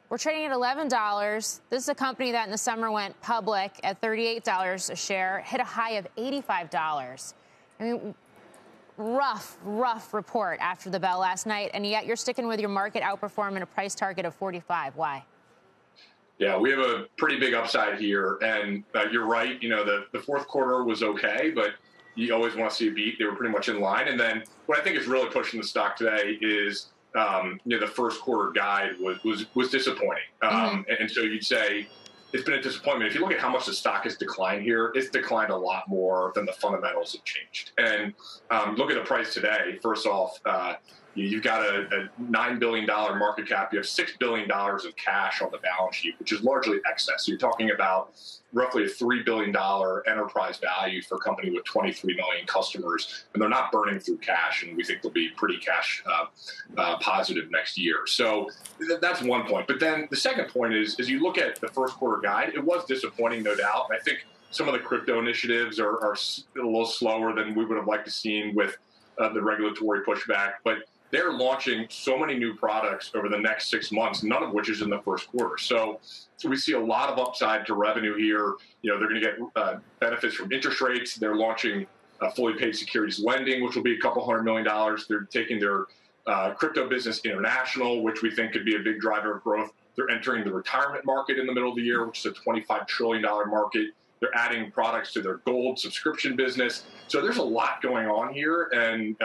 We're trading at $11. This is a company that in the summer went public at $38 a share, hit a high of $85. I mean, rough report after the bell last night, and yet you're sticking with your market outperform and a price target of 45. Why? Yeah, we have a pretty big upside here, and you're right. You know, the fourth quarter was okay, but you always want to see a beat. They were pretty much in line. And then what I think is really pushing the stock today is, the first quarter guide was disappointing. And so you'd say it's been a disappointment. If you look at how much the stock has declined here, it's declined a lot more than the fundamentals have changed. And look at the price today. First off, you've got a $9 billion market cap. You have $6 billion of cash on the balance sheet, which is largely excess. So you're talking about roughly a $3 billion enterprise value for a company with 23 million customers, and they're not burning through cash, and we think they'll be pretty cash positive next year. So that's one point. But then the second point is, as you look at the first quarter guide, it was disappointing, no doubt. And I think some of the crypto initiatives are a little slower than we would have liked to see with the regulatory pushback. But they're launching so many new products over the next 6 months, none of which is in the first quarter. So we see a lot of upside to revenue here. You know, they're going to get benefits from interest rates. They're launching fully paid securities lending, which will be a couple $100 million. They're taking their crypto business international, which we think could be a big driver of growth. They're entering the retirement market in the middle of the year, which is a $25 trillion market. They're adding products to their gold subscription business. So there's a lot going on here. And,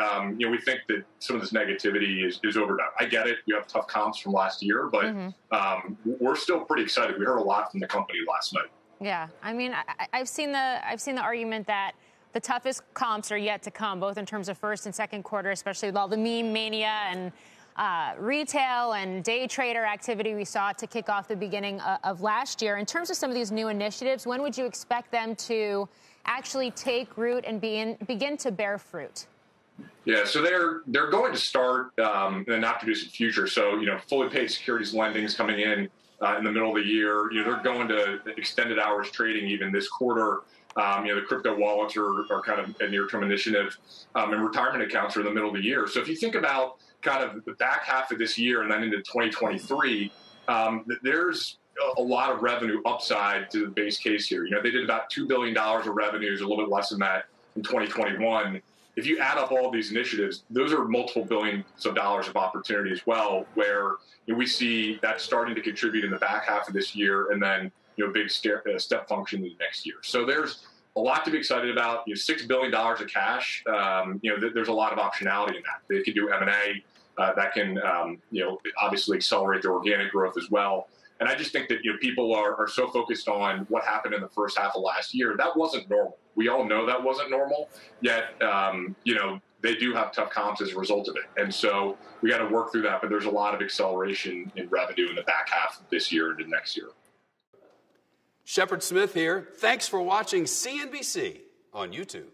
we think that some of this negativity is overdone. I get it. You have tough comps from last year, but we're still pretty excited. We heard a lot from the company last night. Yeah. I mean, I've seen the argument that the toughest comps are yet to come, both in terms of first and second quarter, especially with all the meme mania and retail and day trader activity we saw to kick off the beginning of last year. In terms of some of these new initiatives, when would you expect them to actually take root and begin to bear fruit? Yeah, so they're going to start in the not too distant future. So, fully paid securities lending is coming in the middle of the year. They're going to extended hours trading even this quarter. The crypto wallets are kind of a near-term initiative, and retirement accounts are in the middle of the year. So if you think about kind of the back half of this year and then into 2023, there's a lot of revenue upside to the base case here. They did about $2 billion of revenues, a little bit less than that in 2021. If you add up all these initiatives, those are multiple billions of dollars of opportunity as well, where we see that starting to contribute in the back half of this year and then big step function in the next year. So there's a lot to be excited about. $6 billion of cash. There's a lot of optionality in that. They can do M&A that can obviously accelerate their organic growth as well. And I just think that people are so focused on what happened in the first half of last year. That wasn't normal. We all know that wasn't normal. Yet they do have tough comps as a result of it. And so we got to work through that. But there's a lot of acceleration in revenue in the back half of this year and next year. Shepard Smith here. Thanks for watching CNBC on YouTube.